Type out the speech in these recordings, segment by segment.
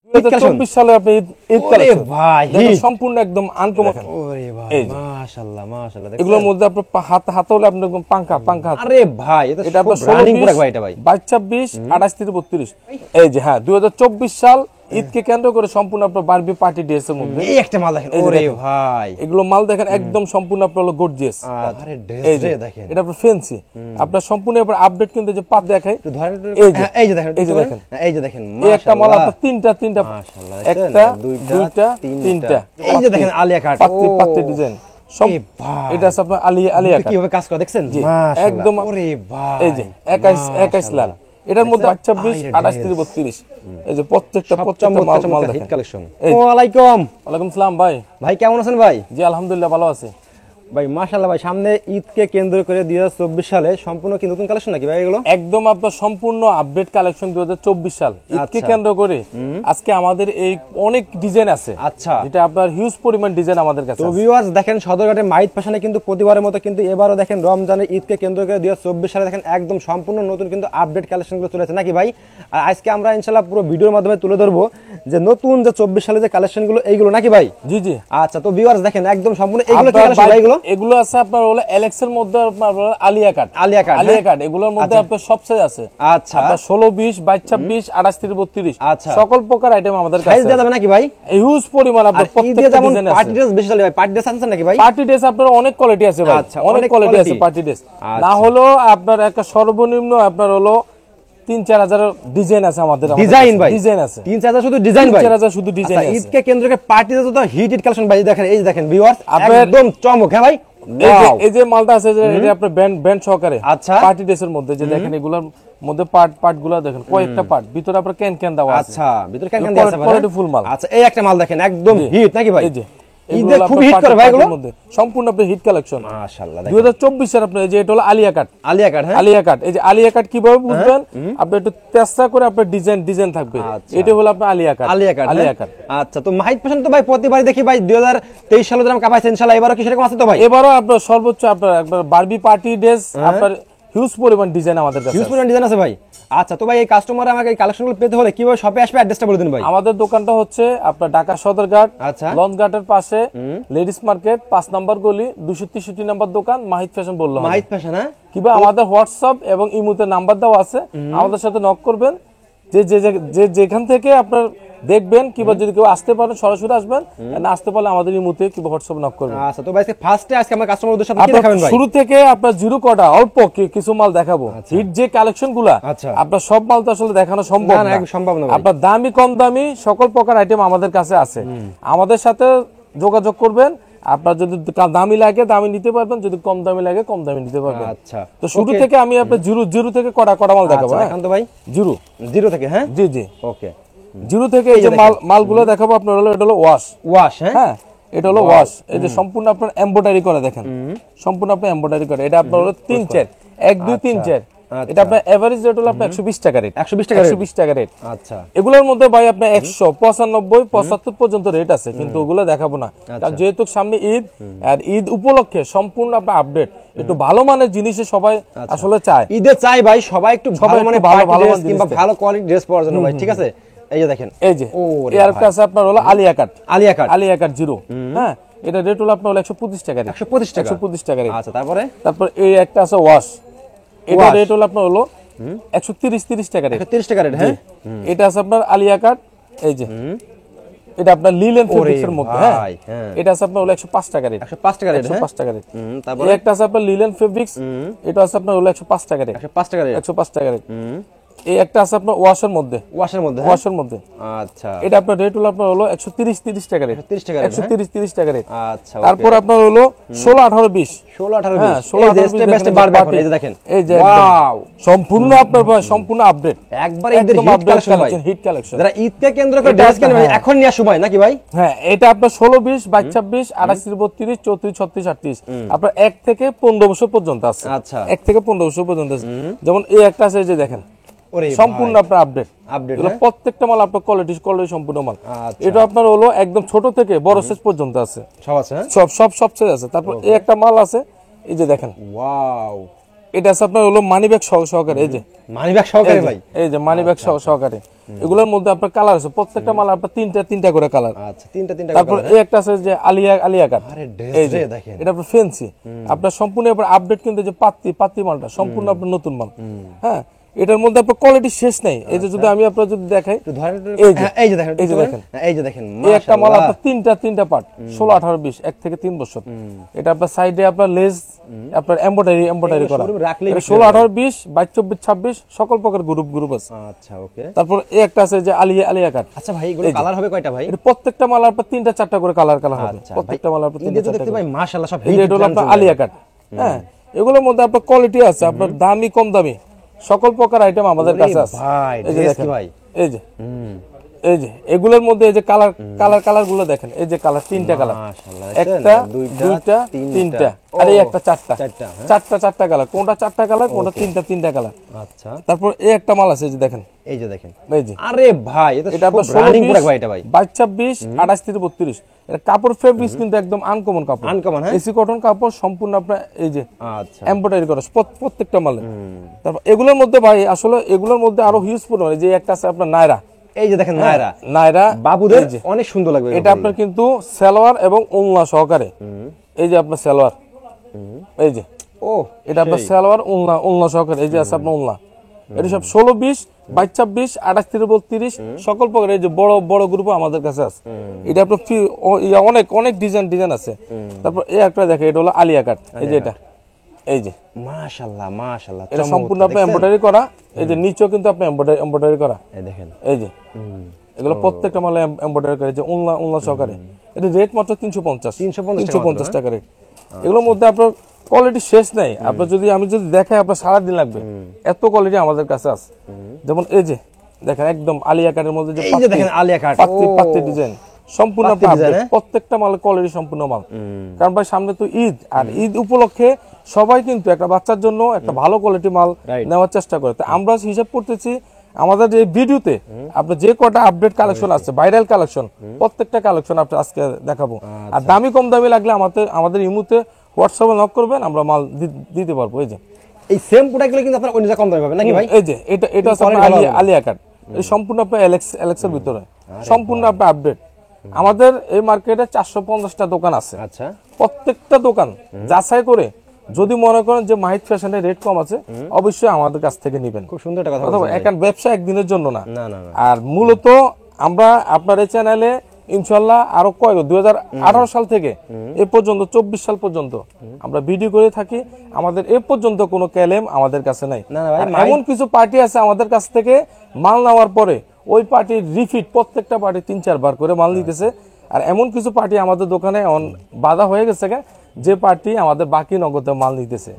2024 সালে আপনি ঈদ কালেকশন ভাই সম্পূর্ণ একদম আনকমন। ওরে ভাই মাশাআল্লাহ মাশাআল্লাহ, এগুলোর মধ্যে আপনার হাতে হলে আপনি একদম পাঙ্কা। আরে ভাই এটা আপনার 16 পুরো ভাই, এটা ভাই 22 26 28 থেকে 32। এই যে হ্যাঁ 2024 সাল ঈদকে কেন্দ্র করে সম্পূর্ণ আপনার বারবি পার্টি ড্রেস এর মধ্যে এই একটা মাল দেখেন। ওরে ভাই এগুলো মাল দেখেন একদম সম্পূর্ণ আপনার হলো গর্জিয়াস। আরে ড্রেস দেখেন, এটা আপনার ফ্যান্সি আপনার সম্পূর্ণ আপনার আপডেট কিন্তু যে পাত দেখাই। একটু ধরেন এই যে দেখেন এই যে দেখেন এই একটা মাল আপনার তিনটা মাশাআল্লাহ, একটা দুইটা তিনটা এই যে দেখেন আলিয়া কাট পাত্তি ডিজাইন সব। এটা আছে আপনার আলিয়া কাট কিভাবে কাজ করে দেখছেন মাশাআল্লাহ একদম। ওরে ভাই এই যে 21 লাল, এটার মধ্যে 26 28 থেকে 32। এই যে প্রত্যেকটা মাল দেখেন কালেকশন। ওয়ালাইকুম সালাম ভাই কেমন আছেন ভাই? জি আলহামদুলিল্লাহ ভালো আছি ভাই মাশাআল্লাহ। ভাই সামনে ঈদকে কেন্দ্র করে 2024 সালে সম্পূর্ণ কি নতুন কালেকশন নাকি ভাই এগুলো? একদম আপনার সম্পূর্ণ আপডেট কালেকশন 2024 সাল ঈদকে কেন্দ্র করে আজকে আমাদের এই অনেক ডিজাইন আছে। আচ্ছা, এটা আপনার হিউজ পরিমাণ ডিজাইন আমাদের কাছে। তো ভিউয়ার্স দেখেন সদরঘাটের মাইট ফ্যাশনে কিন্তু প্রতিবারের মতো কিন্তু এবারও দেখেন রমজানের ঈদকে কেন্দ্র করে 2024 সালে দেখেন একদম সম্পূর্ণ নতুন কিন্তু আপডেট কালেকশনগুলো চলে আসছে নাকি ভাই? আর আজকে আমরা ইনশাআল্লাহ পুরো ভিডিওর মাধ্যমে তুলে ধরবো যে নতুন যে 24 সালে যে কালেকশনগুলো এইগুলো নাকি ভাই? জি জি। আচ্ছা, তো ভিউয়ার্স দেখেন একদম সম্পূর্ণ এইগুলো কি কালেকশন ভাই? এগুলো আছে আপনার হলো এলএক্স এর মধ্যে আপনার আলিয়া কাট এগুলোর মধ্যে আপনার সব সাইজ আছে। আচ্ছা, আপনার 16 20 22 26 28 থেকে 32 আচ্ছা সকল প্রকার আইটেম আমাদের কাছে সাইজ দেওয়া যাবে নাকি ভাই? হিউজ পরিমাণ আপনার প্রত্যেকটা ডিজাইন আছে। পার্টি ড্রেস বেশি চলে ভাই, পার্টি ড্রেস আছে নাকি ভাই? পার্টি ড্রেস আপনার অনেক কোয়ালিটি আছে ভাই। আচ্ছা, অনেক কোয়ালিটি আছে পার্টি ড্রেস। না হলো আপনার একটা সর্বনিম্ন আপনার হলো 3-4 হাজার ডিজাইন আছে আমাদের। ডিজাইন ভাই ডিজাইন আছে 3-4 শুধু ডিজাইন ভাই, 3-4 শুধু ডিজাইন আছে। ঈদকে কেন্দ্র করে পার্টি ড্রেস তো হিট কালেকশন ভাই দেখেন। এই দেখেন ভিউয়ার্স একদম চমক। হ্যাঁ ভাই এই যে মালটা আছে এটা আপনার ব্যান্ড সহকারে। আচ্ছা, পার্টি ড্রেসের মধ্যে যে দেখেন এগুলোর মধ্যে পার্টগুলো দেখেন কয়েকটা পার্ট, ভিতরে আপনার ক্যান দেওয়া আছে। আচ্ছা, ভিতরে ক্যান দেওয়া আছে ভাই, কোয়ালিটি ফুল মাল। আচ্ছা, এই একটা মাল দেখেন একদম হিট নাকি ভাই? এই যে ঈদে খুব হিট করে ভাই এগুলো সম্পূর্ণ আপনার হিট কালেকশন মাশাআল্লাহ। 2024 এর আপনার এই যে এটা হলো আলিয়া কাট। হ্যাঁ আলিয়া কাট। এই যে আলিয়া কাট কিভাবে বুঝবেন আপনি একটু চেষ্টা করে আপনার ডিজাইন থাকবে। এটা হলো আপনার আলিয়া কাট। আচ্ছা, তো মাহিত ফ্যাশন তো ভাই প্রতিবারই দেখি ভাই 2023 সালে যেরকম কাপাইছে ইনশাআল্লাহ এবারও কি সেরকম আছে তো ভাই? এবারও আপনার সর্বোচ্চ আপনার একবার বারবি পার্টি ড্রেস আপনার হিউজ পরিমাণ ডিজাইন আমাদের কাছে। হিউজ পরিমাণ ডিজাইন আছে ভাই। আচ্ছা, তো ভাই এই কাস্টমার আমাকে এই কালেকশনগুলো পেতে হলে কিভাবে শপে আসবে অ্যাড্রেসটা বলে দিন ভাই। আমাদের দোকানটা হচ্ছে আপনার ঢাকা সদরঘাট লঞ্চ ঘাটের পাশে লেডিস মার্কেট 5 নম্বর গলি 263 নম্বর দোকান মাহিত ফ্যাশন বললো। মাহিত ফ্যাশন হ্যাঁ। কিংবা আমাদের হোয়াটসঅ্যাপ এবং ইমোতে নাম্বার দেওয়া আছে, আমাদের সাথে নক করবেন। যে যেখান থেকে আপনার দেখবেন কিংবা যদি কেউ আসতে পারেন সরাসরি আসবেন, না আসতে পারলে আমাদের ইমোতে কিংবা হোয়াটসঅ্যাপ নক করবেন। আচ্ছা, তো ভাই ফার্স্টে আজকে আমরা কাস্টমারদের সাথে কি দেখাবেন ভাই? শুরু থেকে আপনার জিরো কটা অল্প কিছু মাল দেখাবো। হিট যে কালেকশনগুলো আপনার সব মাল তো আসলে দেখানো সম্ভব না। আপনার দামি কম দামি সকল প্রকার আইটেম আমাদের কাছে আছে। আমাদের সাথে যোগাযোগ করবেন। আপনার যদি দামি লাগে দামি নিতে পারবেন, যদি কম দামি লাগে কম দামি নিতে পারবেন। আচ্ছা, তো শুরু থেকে আমি আপনার জিরো থেকে কটা মাল দেখাবো। এখন তো ভাই জিরো থেকে হ্যাঁ জি ওকে। জিরো থেকে এই যে মালগুলো দেখাবো আপনার হলো এটা হলো ওয়াশ হ্যাঁ এটা হলো ওয়াশ। এই যে সম্পূর্ণ আপনার এমব্রয়ডারি করা দেখেন, সম্পূর্ণ আপনার এমব্রয়ডারি করা। এটা আপনার হলো 3-4 1 2 3 4। এটা আপনার এভারেজ রেট হলো আপনার 120 টাকা রেট। 120 টাকা রেট। আচ্ছা, এগুলোর মধ্যে ভাই আপনার 195 75 পর্যন্ত রেট আছে, কিন্তু ওগুলো দেখাবো না কারণ যেহেতু সামনে ঈদ আর ঈদ উপলক্ষে সম্পূর্ণ আপনার আপডেট একটু ভালো মানের জিনিসে সবাই আসলে চায়। ঈদে চাই ভাই সবাই একটু ভালো মানে ভালো কিংবা ভালো কোয়ালিটি ড্রেস পরার জন্য ভাই। ঠিক আছে, এই যে দেখেন এই যে এর কাছে আপনার হলো আলিয়া কাট জিরো। হ্যাঁ, এটা রেট হলো আপনার 125 টাকা রেট। 125 টাকা রেট। আচ্ছা, তারপর এই একটা আছে ওয়াশ। এটা রেট হলো আপনার হলো 130 টাকা রেট। 130 টাকা রেট হ্যাঁ। এটা আছে আপনার আলিয়া কাট। এই যে এটা আপনার লিলেন ফেব্রিক্স এর মধ্যে। হ্যাঁ, এটা আছে আপনার হলো 105 টাকা রেট। 105 টাকা রেট 105 টাকা রেট। তারপর একটা আছে আপনার লিলেন ফেব্রিক্স, এটা আছে আপনার হলো 105 টাকা রেট। 105 টাকা রেট 105 টাকা রেট। এই একটা আছে আপনার ওয়াশের মধ্যে। আচ্ছা, এটা আপনার রেট হলো আপনার হলো 130 টাকা রেট। 130 টাকা রেট। আচ্ছা, তারপর আপনার হলো 16 18 20 হ্যাঁ 16 18 20 বেস্ট বাড়বে এখন। এই যে দেখেন এই যে ওয়াও সম্পূর্ণ আপনার সম্পূর্ণ আপডেট একবার ঈদের হিট কালেকশন যারা ঈদকে কেন্দ্র করে ড্রেস কেনেন ভাই এখন নিয়া সময় নাকি ভাই? হ্যাঁ, এটা আপনার 16 20 22 26 28 32 34 36 38 আপনার 1 থেকে 15 বছর পর্যন্ত আছে। আচ্ছা, 1 থেকে 15 বছর পর্যন্ত আছে। যেমন এই একটা আছে যে দেখেন সম্পূর্ণ আপনার আপডেট। প্রত্যেকটা মাল আপনার কোয়ালিটি সম্পূর্ণ মাল। এটা আপনার হলো একদম ছোট থেকে বড় সাইজ পর্যন্ত আছে, সব আছে সব সাইজ আছে। তারপর এই একটা মাল আছে এই যে দেখেন ওয়াও এটা আছে আপনার হলো মানি ব্যাগ সহকারে, এই যে মানি ব্যাগ সহকারে ভাই, এই যে মানি ব্যাগ সহকারে। এগুলোর মধ্যে আপনার কালার আছে, প্রত্যেকটা মাল আপনার তিনটা করে কালার। আচ্ছা তিনটা তারপর এই একটা আছে যে আলিয়া কাট, আরে এই যে ড্রেস দেখেন, এটা আপনার ফ্যান্সি, আপনার সম্পূর্ণ আপনার আপডেট, কিন্তু যে পাত্তি মালটা সম্পূর্ণ আপনার নতুন মাল। হ্যাঁ, এটার মধ্যে আপনার কোয়ালিটি শেষ নাই। এই যে যদি আমি আপনার যদি দেখাই, এই যে দেখেন, এই যে দেখেন, এই একটা মাল আপনার তিনটা পার্ট, 16, 18, 20, 1 থেকে 3 বছর। এটা আপনার সাইডে আপনার লেস, আপনার এমব্রয়ডারি করা, 16, 18, 20, 22, 24, 26 সকল প্রকার গ্রুপ আছে। আচ্ছা ওকে। তারপর এই একটা আছে যে আলিয়া কাট। আচ্ছা ভাই, এগুলো কালার হবে কয়টা ভাই? এটা প্রত্যেকটা মাল আপনার 3টা 4টা করে কালার হবে, প্রত্যেকটা মাল আপনার 3টা 4টা। ভাই মাশাআল্লাহ সব এটা হলো আপনার আলিয়া কাট। হ্যাঁ, এগুলোর মধ্যে আপনার কোয়ালিটি আছে, আপনার দামি কম দামি সকল প্রকার আইটেম আমাদের কাছে আছে। এই যে দেখেন ভাই, এই যে এগুলোর মধ্যে এই যে কালার গুলো দেখেন, এই যে কালার, 3টা কালার, একটা দুইটা তিনটা, আর এই একটা চারটা কালার, কোনটা 4টা কালার, কোনটা তিনটা কালার। আচ্ছা, তারপর এই একটা মাল আছে, এই যে দেখেন, এই যে দেখেন, এই যে, আরে ভাই এটা আপনার রানিং প্রোডাক্ট ভাই, এটা ভাই 22, 28 থেকে 32। এটা কাপড় ফেব্রিক্স কিন্তু একদম আনকমন কাপড়, হ্যাঁ, এসি কটন কাপড় সম্পূর্ণ আপনার, এই যে আচ্ছা এমব্রয়ডারি করা প্রত্যেকটা মালে। তারপর এগুলোর মধ্যে ভাই আসলে এগুলোর মধ্যে আরো হিউজ পরিমাণে, যে একটা আছে আপনার নায়রা, এই যে দেখেন নায়রা বাবুদের অনেক সুন্দর লাগবে। এটা আপনার কিন্তু সালোয়ার এবং ওড়না সহকারে, এই যে আপনার সালোয়ার, এই যে এটা আপনার সালোয়ার ওড়না সহকারে, এই যে আছে আপনার ওড়না। এটা সব 16, 20, 22, 24, 28 থেকে 32 সকল প্রকার, এই যে বড় গ্রুপ আমাদের কাছে আছে। এটা আপনার অনেক ডিজাইন আছে। তারপর এই একটা দেখে, এটা হলো আলিয়া কাট, এই যে এটা, এই যে মাশাআল্লাহ এটা সম্পূর্ণ আপনার এমব্রয়ডারি করা, এই যে নিচেও কিন্তু আপনি এমব্রয়ডারি করা, এই দেখেন, এই যে এগুলো প্রত্যেকটা মালে এমব্রয়ডারি করে, যে ওড়না সহকারে। এটা রেট মাত্র 350 টাকা রেট। এগুলোর মধ্যে আপনার কোয়ালিটি শেষ নাই, আপনার আমি যদি দেখাই আপনার সারা দিন লাগবে, এত কোয়ালিটি আমাদের কাছে আছে। যেমন এই যে দেখেন, একদম আলিয়া কাটের মধ্যে যে পাত্তি ডিজাইন, সম্পূর্ণ প্রত্যেকটা মালের কোয়ালিটি সম্পূর্ণ মাল। কারণ ভাই সামনে তো ঈদ, আর ঈদ উপলক্ষে সবাই কিন্তু একটা বাচ্চার জন্য একটা ভালো কোয়ালিটি মাল নেওয়ার চেষ্টা করে। তো আমরা হিসাব করতেছি আমাদের যে ভিডিওতে আপনার যে কটা আপডেট কালেকশন আছে, ভাইরাল কালেকশন, প্রত্যেকটা কালেকশন আপনি আজকে দেখাবো। আর দামি কম দামি লাগলে আমাদের ইমুতে হোয়াটসঅ্যাপে নক করবেন, আমরা মাল দিতে পারবো। এই যে এই সেম প্রোডাক্টগুলো কিন্তু আপনারা অন্য জায়গায় কম দামে পাবেন নাকি ভাই? এই যে এটা আলিয়া কাট, এই সম্পূর্ণ আপনার এলেক্সের ভিতরে, সম্পূর্ণ আপনার আপডেট। আমাদের এই মার্কেটে 450টা দোকান আছে। আচ্ছা, প্রত্যেকটা দোকান যাচাই করে যদি মনে করেন যে মাহিত ফ্যাশনের রেট কম আছে, অবশ্যই আমাদের কাছ থেকে নেবেন। খুব সুন্দর একটা কথা বলছেন। এখন ব্যবসা একদিনের জন্য না। আর মূলত আমরা আপনার এই চ্যানেলে ইনশাআল্লাহ আরো 2018 সাল থেকে এ পর্যন্ত 24 সাল পর্যন্ত আমরা ভিডিও করে থাকি। আমাদের এ পর্যন্ত কোনো ক্লেম আমাদের কাছে নাই। এমন কিছু পার্টি আছে আমাদের কাছ থেকে মাল নেওয়ার পরে ওই পার্টির রিফিট, প্রত্যেকটা পার্টি 3-4 বার করে মাল নিতেছে। আর এমন কিছু পার্টি আমাদের দোকানে বাধা হয়ে গেছে, যে পার্টি আমাদের বাকি নগদে মাল নিতেছে,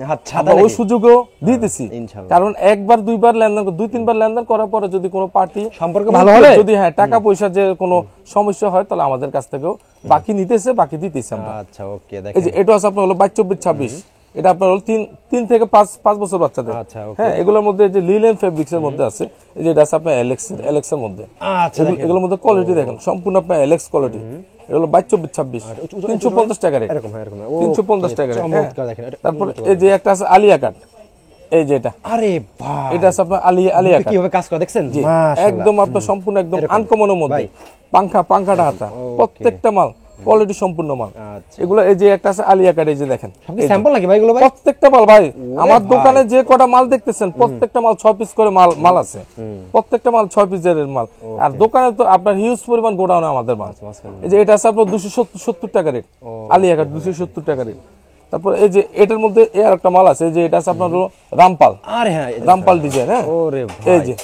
ওই সুযোগও দিতেছি। কারণ একবার দুইবার লেনদেন, 2-3 বার লেনদেন করার পরে যদি কোনো পার্টি সম্পর্ক ভালো হয়, যদি টাকা পয়সা যে কোনো সমস্যা হয়, তাহলে আমাদের কাছ থেকেও বাকি নিতেছে, বাকি দিতেছে আমরা। আচ্ছা ওকে, এই যে এটা আছে আপনার হলো 22, 24, 26, এটা আপনার হলো 3 থেকে 5 বছর বাচ্চাদের। হ্যাঁ, এগুলোর মধ্যে যে লিলেন ফেব্রিক্স এর মধ্যে আছে, এই যে এটা আছে আপনার এলেক্স এর মধ্যে। আচ্ছা, এগুলোর মধ্যে কোয়ালিটি দেখেন, সম্পূর্ণ আপনার এলেক্স কোয়ালিটি। এগুলো 22, 24, 26, 350 টাকা রেট, 350 টাকা রেট। তারপর এই যে একটা আছে আলিয়া কাট, এই যে এটা, আরে ভাই এটা আছে আপনার আলিয়া কাট, কিভাবে কাজ করে দেখছেন, একদম আপনার সম্পূর্ণ একদম আনকমনের মধ্যে, পাংখাটা হাতা, প্রত্যেকটা মাল কোয়ালিটি সম্পূর্ণ মাল। এগুলো এই যে একটা আছে আলিয়া কাট, এই যে দেখেন, স্যাম্পল নাকি ভাই এগুলো? ভাই প্রত্যেকটা মাল ভাই আমার দোকানে যে কটা মাল দেখতেছেন, প্রত্যেকটা মাল 6 পিস করে মাল আছে, প্রত্যেকটা মাল 6 পিসের মাল। আর দোকানে তো আপনার হিউজ পরিমাণ গোডাউনে আমাদের মাল। এই যে এটা আছে আপনার 270 টাকা রেট, আলিয়া কাট 270 টাকা রেট। তারপর এই যে এটার মধ্যে আর একটা মাল আছে, এই যে এটা আছে আপনার রামপাল, আরে হ্যাঁ রামপাল ডিজাইন। হ্যাঁ, ওরে ভাই, এই যে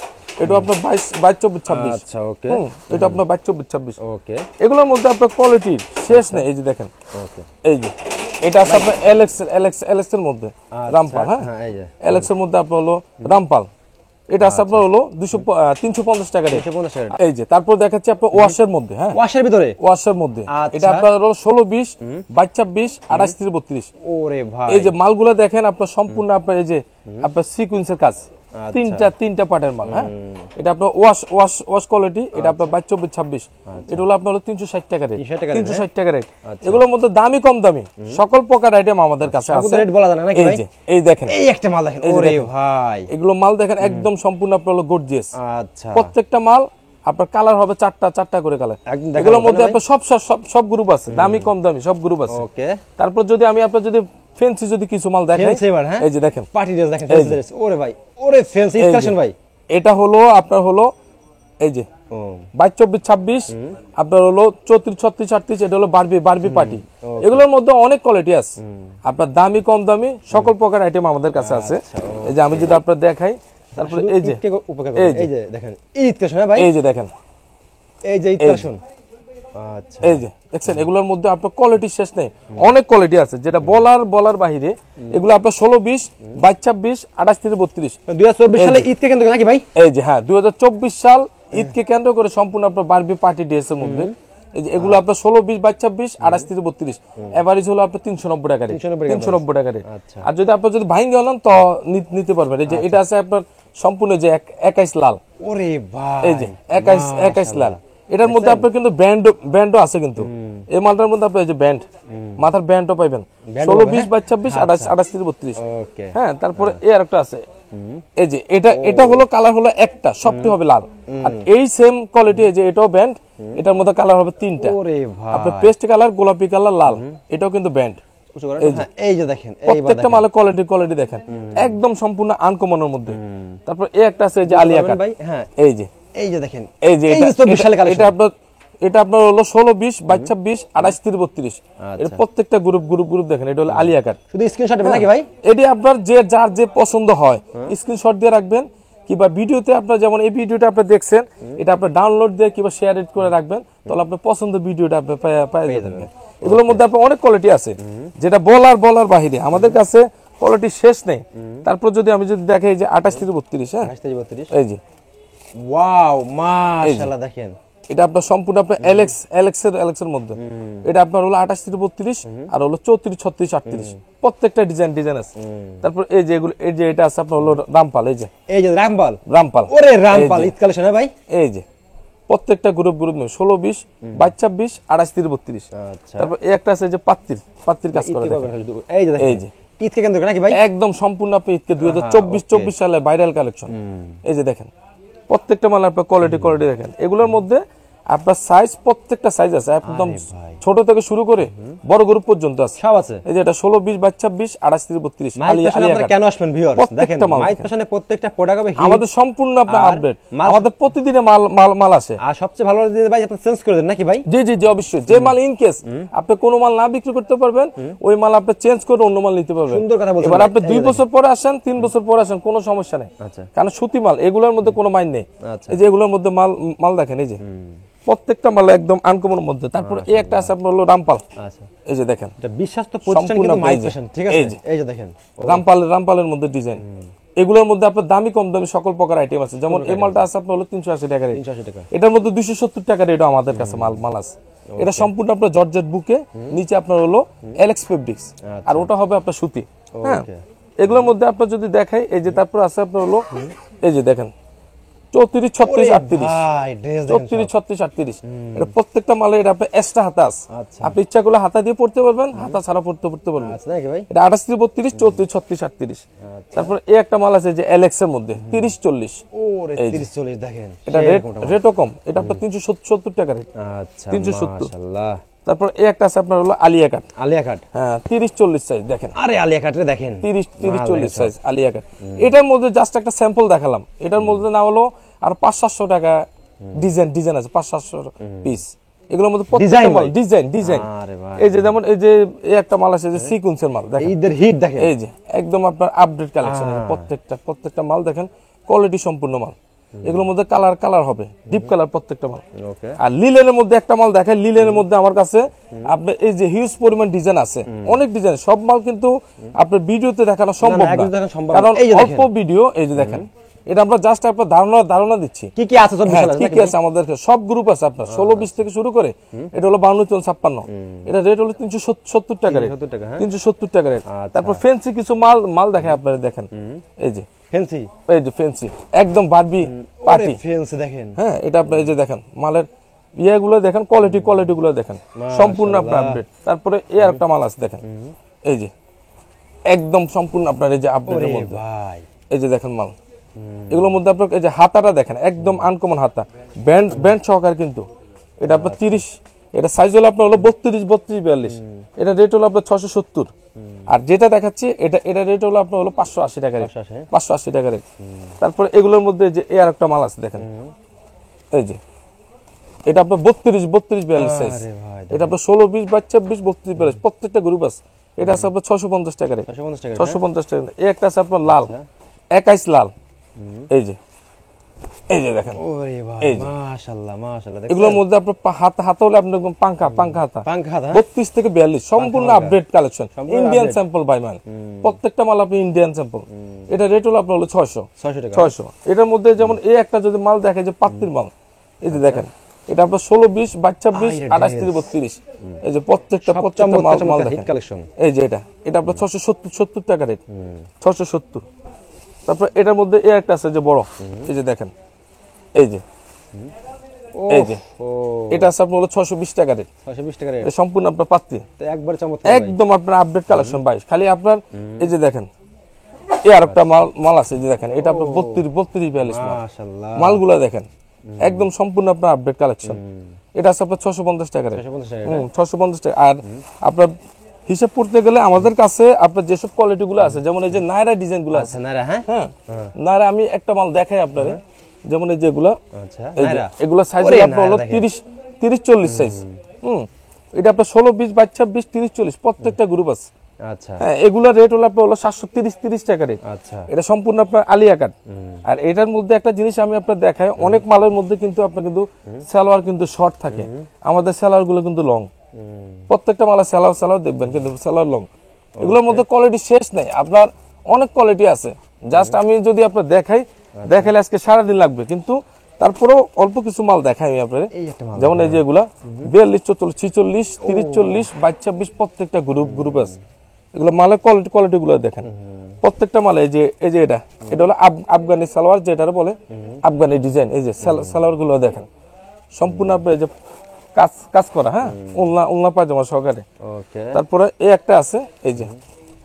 এটা আপনার 22, 24, 26। আচ্ছা ওকে, এটা আপনার 22, 24, 26। ওকে, এগুলোর মধ্যে আপনার কোয়ালিটি শেষ নেই। এই যে দেখেন, ওকে, এই যে এটা আছে আপনার এলেক্স এর মধ্যে রামপাল। হ্যাঁ, এলেক্স এর মধ্যে আপনার হলো রামপাল, এটা আছে আপনার হলো 350 টাকা রেট। এই যে তারপর দেখাচ্ছি আপনার ওয়াশের মধ্যে। হ্যাঁ, ওয়াশের ভিতরে, ওয়াশের মধ্যে এটা আপনার হলো 16, 20, 22, 24, 28 থেকে 32। ওরে ভাই, এই যে মালগুলো দেখেন আপনার সম্পূর্ণ আপনার এই যে আপনার সিকোয়েন্সের কাজ, তিনটা পার্টের মাল। হ্যাঁ, এটা আপনার ওয়াশ কোয়ালিটি, এটা আপনার 22-24-26, এটা হলো আপনার 360 টাকা রেট, 360 টাকা রেট। এগুলোর মধ্যে দামি কম দামি সকল প্রকার আইটেম আমাদের কাছে আছে। রেট বলা যায় না নাকি ভাই? এই দেখেন, এই একটা মাল দেখেন, ওরে ভাই এগুলো মাল দেখেন একদম সম্পূর্ণ আপনার হলো গর্জিয়াস। আচ্ছা, প্রত্যেকটা মাল আপনার কালার হবে চারটা করে কালার। এগুলোর মধ্যে আপনার সব গ্রুপ আছে, দামি কম দামি সব গ্রুপ আছে। ওকে, তারপর যদি আমি আপনার যদি ফেন্সি যদি কিছু মাল দেখাই, এই যে দেখেন পার্টি ড্রেস দেখেন, ফেন্সি ড্রেস, ওরে ভাই, ওরে ফেন্সি কালেকশন ভাই। এটা হলো আপনার হলো এই যে 22-24-26, আপনার হলো 34-36-38, এটা হলো বারবি পার্টি। এগুলোর মধ্যে অনেক কোয়ালিটি আছে, আপনার দামি কম দামি সকল প্রকার আইটেম আমাদের কাছে আছে। এই যে আমি যদি আপনার দেখাই, তারপরে এই যে দেখেন ঈদ কালেকশন ভাই, এই যে দেখেন, এই যে ঈদ কালেকশন। আচ্ছা, এই যে দেখছেন, এগুলোর মধ্যে আপনার কোয়ালিটি শেষ নেই, অনেক কোয়ালিটি আছে, যেটা বলার বাহিরে। এগুলো আপনার 16-20, 22-26, 28-32 2024 সালে ঈদকে কেন্দ্র করে নাকি ভাই? এই যে হ্যাঁ, 2024 সাল ঈদকে কেন্দ্র করে সম্পূর্ণ আপনার বারবি পার্টি ড্রেস এর মধ্যে। এই যে এগুলো আপনার 16-20, 22-26, 28-32, এভারেজ হলো আপনার 390 টাকা রেট, 390 টাকা রেট। আর যদি আপনার যদি ভাইঙ্গে হলেন তো নিতে পারবেন। এই যে এটা আছে আপনার সম্পূর্ণ যে 21 লাল, ওরে ভাই, এই যে 21 লাল। এটার মধ্যে আপনার কিন্তু ব্যান্ডও আছে, কিন্তু এই মালটার মধ্যে আপনার এই যে ব্যান্ড, মাথার ব্যান্ডও পাবেন 16-20, 22-26, 28-32। হ্যাঁ, তারপরে এই আরেকটা আছে, এই যে এটা হলো কালার হলো একটা, সবটি হবে লাল। আর এই সেম কোয়ালিটি, এই যে এটাও ব্যান্ড, এটার মধ্যে কালার হবে তিনটা, আপনার পেস্ট কালার, গোলাপি কালার, লাল, এটাও কিন্তু ব্যান্ড। এই যে দেখেন, প্রত্যেকটা মালের কোয়ালিটি দেখেন একদম সম্পূর্ণ আনকমনের মধ্যে। তারপর এই একটা আছে এই যে আলিয়া কাট, এই যে দেখেন, এই যে এটা আপনার হলো 16-20, 22-26, 28-32, এর প্রত্যেকটা গ্রুপ দেখেন। এটা হলো আলিয়া কাট, শুধু স্ক্রিনশট নেবেন নাকি ভাই? এটি আপনার যার যে পছন্দ হয় স্ক্রিনশট দিয়ে রাখবেন, কিংবা ভিডিওতে আপনার যেমন এই ভিডিওটা আপনি দেখছেন, এটা আপনি ডাউনলোড দিয়ে কিংবা শেয়ার করে রাখবেন, তাহলে আপনার পছন্দের ভিডিওটা আপনি পেয়ে যাবেন। এগুলোর মধ্যে আপনার অনেক কোয়ালিটি আছে, যেটা বলার বাহিরে, আমাদের কাছে কোয়ালিটি শেষ নেই। তারপর যদি আমি যদি দেখাই যে 28-32, হ্যাঁ, 28-32, এই যে ওয়াও মাশাআল্লাহ, দেখেন এটা আপনার সম্পূর্ণ আপনার এলেক্স এর মধ্যে। এটা আপনার হলো 28-32 আর হলো 34-36-38, প্রত্যেকটা ডিজাইন আছে। তারপর এই যে এগুলো, এই যে এটা আছে আপনার হলো রামপাল, এই যে রামপাল, ওরে রামপাল ঈদ কালেকশন ভাই। এই যে প্রত্যেকটা গ্রুপ 16-20, 22-26, 28-32। তারপর এই একটা আছে যে পাত্তির কাজ করে, এই যে ঈদকে কেন্দ্র করে নাকি ভাই? একদম সম্পূর্ণ আপনি ঈদকে 2024 সালে ভাইরাল কালেকশন। এই যে দেখেন প্রত্যেকটা মাল আপনার কোয়ালিটি দেখেন। এগুলোর মধ্যে আপনার সাইজ, প্রত্যেকটা সাইজ আছে, একদম ছোট থেকে শুরু করে বড় গ্রুপ পর্যন্ত আছে, সব আছে। এই যে এটা 16-20, 22-26, 28-32। আপনারা কেন আসবেন ভিউয়ার্স? দেখেন মাইট ফ্যাশনে প্রত্যেকটা প্রোডাক্ট হবে আমাদের সম্পূর্ণ আপনার আপডেট, আমাদের প্রতিদিনে মাল আসে। আর সবচেয়ে ভালো দিতে ভাই আপনি চেঞ্জ করে দেন নাকি ভাই? জি অবশ্যই। যে মাল ইন কেস আপনি কোনো মাল না বিক্রি করতে পারবেন, ওই মাল আপনি চেঞ্জ করে অন্য মাল নিতে পারবেন। সুন্দর কথা বলছেন। এবার আপনি 2 বছর পরে আসেন, 3 বছর পরে আসেন, কোনো সমস্যা নেই, কারণ সুতি মাল, এগুলোর মধ্যে কোনো মাইন নেই। এই যে এগুলোর মধ্যে মাল দেখেন, এই যে প্রত্যেকটা মাল একদম আনকমনের মধ্যে। তারপর এই একটা আছে আপনার হলো রামপাল, এই যে দেখেন, এটা বিশ্বস্ত প্রতিষ্ঠান কিন্তু মাইট ফ্যাশন, ঠিক আছে? এই যে দেখেন রামপালের মধ্যে ডিজাইন। এগুলোর মধ্যে আপনার দামি কম দামি সকল প্রকার আইটেম আছে। যেমন এই মালটা আছে আপনার হলো 380 টাকা রেট, এটার মধ্যে 270 টাকা রেটও আমাদের কাছে মাল আছে। এটা সম্পূর্ণ আপনার জর্জেট বুকে, নিচে আপনার হলো এলেক্স ফেব্রিক্স, আর ওটা হবে আপনার সুতি। হ্যাঁ, এগুলোর মধ্যে আপনার যদি দেখাই, এই যে তারপর আছে আপনার হলো এই যে দেখেন 34-36-38, এটা প্রত্যেকটা মালে এটা আপনার এক্সট্রা হাতা আছে, আপনি ইচ্ছা করলে হাতা দিয়ে পড়তে পারবেন, হাতা ছাড়া পড়তে পারবেন। এটা 28-32, 34-36-38। তারপর এই একটা মাল আছে যে এলেক্স এর মধ্যে 30-40, দেখেন এটা রেটও কম, এটা আপনার 370 টাকা রেট, 370। তারপর এই একটা আছে আপনার হলো আলিয়া কাট, হ্যাঁ 30-40 সাইজ দেখেন। আরে আলিয়া কাটে দেখেন 30-40 সাইজ আলিয়া কাট। এটার মধ্যে জাস্ট একটা স্যাম্পল দেখালাম, এটার মধ্যে না হলো আর 500-700 টাকা ডিজাইন আছে, 500-700 পিস। এগুলোর মধ্যে প্রত্যেকটা মাল ডিজাইন। এই যে যেমন এই যে একটা মাল আছে যে সিকোয়েন্সের মাল দেখেন, ঈদের হিট দেখেন, এই যে একদম আপনার আপডেট কালেকশন। প্রত্যেকটা মাল দেখেন কোয়ালিটি সম্পূর্ণ মাল। এগুলোর মধ্যে কালার হবে ডিপ কালার প্রত্যেকটা মাল। আর লিলেনের মধ্যে একটা মাল দেখেন, লিলেনের মধ্যে আমার কাছে আপনার এই যে হিউজ পরিমাণ ডিজাইন আছে, অনেক ডিজাইন। সব মাল কিন্তু আপনার ভিডিওতে দেখানো সম্ভব না, কারণ অল্প ভিডিও। এই যে দেখেন এটা আমরা জাস্ট আপনার ধারণা দিচ্ছি কি কি আছে সব হ্যাঁ, বিষয় কি কি আছে আমাদের কাছে। সব গ্রুপ আছে আপনার 16-20 থেকে শুরু করে এটা হলো 52-54, এটা রেট হলো 370 টাকা রেট, 370 টাকা, হ্যাঁ। 370 টাকা রেট। আচ্ছা। তারপর ফেন্সি কিছু মাল দেখেন আপনারা, দেখেন এই যে ফ্যান্সি, এই যে ফেন্সি একদম বারবি পার্টি, ফ্যান্সি দেখেন, হ্যাঁ এটা আপনার এই যে দেখেন মালের ইয়েগুলো দেখেন, কোয়ালিটি গুলো দেখেন সম্পূর্ণ আপনার আপডেট। তারপরে এই আরেকটা মাল আছে দেখেন, এই যে একদম সম্পূর্ণ আপনার এই যে আপডেটের মধ্যে ভাই এই যে দেখেন মাল, এগুলোর মধ্যে আপনার এই যে হাতাটা দেখেন একদম আনকমন হাতা, ব্যান্ড সহকারে কিন্তু এটা আপনার 30, এটা সাইজ হলো আপনার হলো 32-42, এটা রেট হলো আপনার 670। আর যেটা দেখাচ্ছি এটা রেট হলো আপনার হলো 580 টাকা রেট, 580 টাকা রেট। তারপরে এগুলোর মধ্যে যে এই আর একটা মাল আছে দেখেন, এই যে এটা আপনার 32-42 সাইজ, এটা আপনার 16-20-22-32-42 প্রত্যেকটা গ্রুপ আছে। এটা আছে আপনার 650 টাকা রেট, 650 টাকা। এই একটা আছে আপনার লাল, 21 লাল, এই যে দেখেন, ওরে ভাই এই যে মাশাআল্লাহ মাশাআল্লাহ। এগুলোর মধ্যে আপনার হাতা হলে আপনার একদম পাঙ্কা হাতা, 32 থেকে 42 সম্পূর্ণ আপডেট কালেকশন, ইন্ডিয়ান স্যাম্পল বাই মান, প্রত্যেকটা মাল আপনি ইন্ডিয়ান স্যাম্পল। এটা রেট হলো আপনার হলো 600 টাকা, 600। এটার মধ্যে যেমন এই একটা যদি মাল দেখে যে পাত্তির মাল, এই যে দেখেন এটা আপনার 16-20-22-28-32, এই যে প্রত্যেকটা মাল দেখেন কালেকশন। এই যে এটা আপনার 670 টাকা রেট, 670। তারপর এটার মধ্যে এই একটা আছে যে বড়, এই যে দেখেন, এই যে এটা আছে আপনার হলো 620 টাকা রেট, 620 টাকা রেট, এটা সম্পূর্ণ আপনার পাত্তি, তো একবার চমৎকার একদম আপনার আপডেট কালেকশন ভাই। খালি আপনার এই যে দেখেন এই আরেকটা মাল আছে, এই যে দেখেন এটা আপনার 32-42 মাশাআল্লাহ, মালগুলো দেখেন একদম সম্পূর্ণ আপনার আপডেট কালেকশন। এটা আছে আপনার 650 টাকা রেট, 650 টাকা। আর আপনার হিসাব করতে গেলে আমাদের কাছে আপনার যেসব কোয়ালিটি গুলো আছে, যেমন এই যে নায়রা ডিজাইন গুলো আছে, নায়রা, হ্যাঁ নায়রা, আমি একটা মাল দেখাই আপনারে, যেমন এই যেগুলো, আচ্ছা নায়রা এগুলো সাইজ আপনার হলো 30-40 সাইজ, এটা আপনার 16-20-22-23-40 প্রত্যেকটা গ্রুপ আছে। আচ্ছা, হ্যাঁ এগুলা রেট হলো আপনার হলো 730 টাকা রেট। আচ্ছা, এটা সম্পূর্ণ আপনার আলিয়া কাট। আর এটার মধ্যে একটা জিনিস আমি আপনার দেখাই, অনেক মালের মধ্যে কিন্তু আপনার কিন্তু সালোয়ার কিন্তু শর্ট থাকে, আমাদের সালোয়ার গুলো কিন্তু লং, প্রত্যেকটা মালের সালোয়ার দেখবেন কিন্তু সালোয়ার লং। এগুলোর মধ্যে কোয়ালিটি শেষ নেই, আপনার অনেক কোয়ালিটি আছে। জাস্ট আমি যদি আপনার দেখাইলে আজকে সারাদিন লাগবে, কিন্তু তারপরেও অল্প কিছু মাল দেখাই আমি আপনার। যেমন এই যে এগুলা 42-44-46-30-40-22-26 প্রত্যেকটা গ্রুপ আছে। এগুলো মালের কোয়ালিটি গুলো দেখেন, প্রত্যেকটা মালে এই যে এটা হলো আফগানি সালোয়ার, যেটা বলে আফগানি ডিজাইন। এই যে সালোয়ার গুলো দেখেন সম্পূর্ণ আপনার এই যে কাজ করা, হ্যাঁ উলনা পায়জামা সহকারে। তারপরে এই একটা আছে এই যে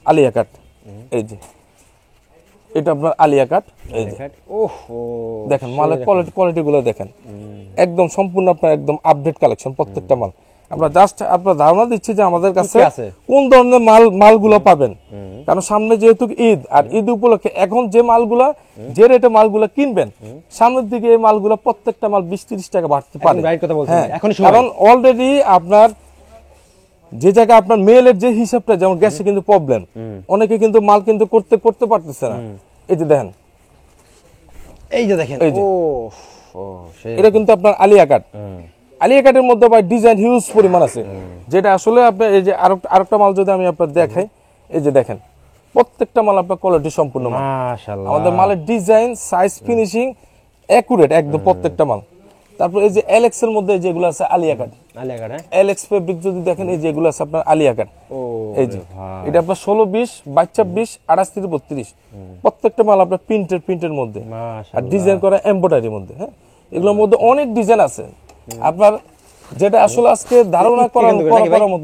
আলিয়া কাট, এই যে এটা আপনার আলিয়া কাট, এই যে দেখেন মালের কোয়ালিটি গুলো দেখেন একদম সম্পূর্ণ আপনার একদম আপডেট কালেকশন প্রত্যেকটা মাল। আমরা জাস্ট আপনার ধারণা দিচ্ছি যে আমাদের কাছে কোন ধরনের মালগুলো পাবেন, কারণ সামনে যেহেতু ঈদ, আর ঈদ উপলক্ষে এখন যে মালগুলা, যে রেটে মালগুলা কিনবেন, সামনের দিকে এই মালগুলা প্রত্যেকটা মাল 20-30 টাকা বাড়তে পারে। হ্যাঁ, কারণ অলরেডি আপনার যে জায়গায় আপনার মেলের যে হিসাবটা, যেমন গ্যাসে কিন্তু প্রবলেম, অনেকে কিন্তু মাল কিন্তু করতে পারতেছে না। এই যে দেখেন, এই যে দেখেন, এটা কিন্তু আপনার আলিয়া কাট। আলিয়া কাটের মধ্যে ভাই ডিজাইন হিউজ পরিমাণ আছে, যেটা আসলে আপনার এই যে আরেকটা মাল যদি আমি আপনার দেখাই, এই যে দেখেন প্রত্যেকটা মাল আপনার কোয়ালিটি সম্পূর্ণ মাশাআল্লাহ, আমাদের মালের ডিজাইন, সাইজ, ফিনিশিং একুরেট একদম প্রত্যেকটা মাল। তারপর এই যে এলএক্স এর মধ্যে যেগুলো আছে আলিয়া কাট, এলএক্স ফেব্রিক যদি দেখেন, এই যেগুলো আছে আপনার আলিয়া কাট, এই যে এটা আপনার 16-20-22-28-32 প্রত্যেকটা মাল আপনার প্রিন্টের মধ্যে, আর ডিজাইন করা এমব্রয়ডারির মধ্যে। হ্যাঁ এগুলোর মধ্যে অনেক ডিজাইন আছে আপনার, যেটা আসলে আজকে ধারণা করার মতো।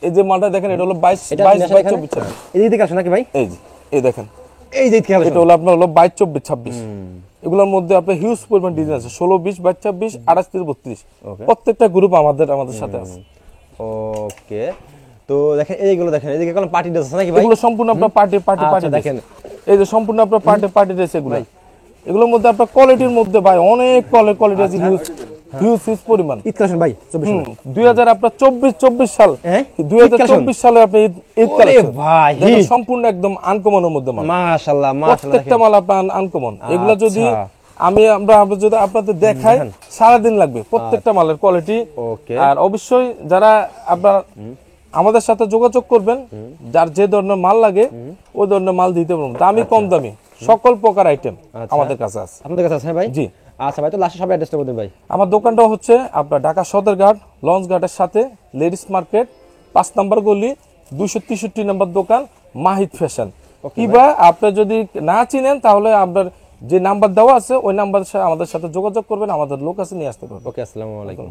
এই যে মালটা দেখেন, এটা হলো 22-24-26, এই দিকে আসো নাকি ভাই, এই দেখেন, এই যে এটা হলো আপনার হলো 22-24-26। এগুলোর মধ্যে আপনার হিউজ পরিমাণ ডিজাইন আছে, 16-20-22-28-32 প্রত্যেকটা গ্রুপ আমাদের সাথে আছে। ওকে, তো দেখেন এইগুলো দেখেন, এদিকে কোন পার্টি ড্রেস আছে নাকি ভাই? এগুলো সম্পূর্ণ আপনার পার্টি দেখেন, এই যে সম্পূর্ণ আপনার পার্টি ড্রেস। এগুলোর মধ্যে আপনার কোয়ালিটির মধ্যে ভাই অনেক কোয়ালিটি আছে, হিউজ পরিমাণ। ঈদ কালেকশন ভাই 2024 সাল, 2024 সালে আপনি ঈদ কালেকশন ভাই সম্পূর্ণ একদম আনকমনের মধ্যে মাল, মাশাআল্লাহ প্রত্যেকটা মাল আপনার আনকমন। এগুলো যদি আমরা যদি আপনাদের দেখাই সারাদিন লাগবে, প্রত্যেকটা মালের কোয়ালিটি। আর অবশ্যই যারা আপনার আমাদের সাথে যোগাযোগ করবেন, যার যে ধরনের মাল লাগে ওই ধরনের মাল দিতে পারবো, দামি কম দামি সকল প্রকার আইটেম আমাদের কাছে আছে। আপনাদের কাছে আছে ভাই? জি। আচ্ছা ভাই, তো লাস্টে সবাই অ্যাড্রেসটা বলুন ভাই। আমার দোকানটা হচ্ছে আপনার ঢাকা সদরঘাট লঞ্চ ঘাটের সাথে লেডিস মার্কেট 5 নম্বর গলি 263 নম্বর দোকান মাহিদ ফ্যাশন। কিবা আপনি যদি না চিনেন তাহলে আপনার যে নাম্বার দেওয়া আছে ওই নাম্বার আমাদের সাথে যোগাযোগ করবেন, আমাদের লোক আছে নিয়ে আসতে পারবেন। ওকে, আসসালামু আলাইকুম।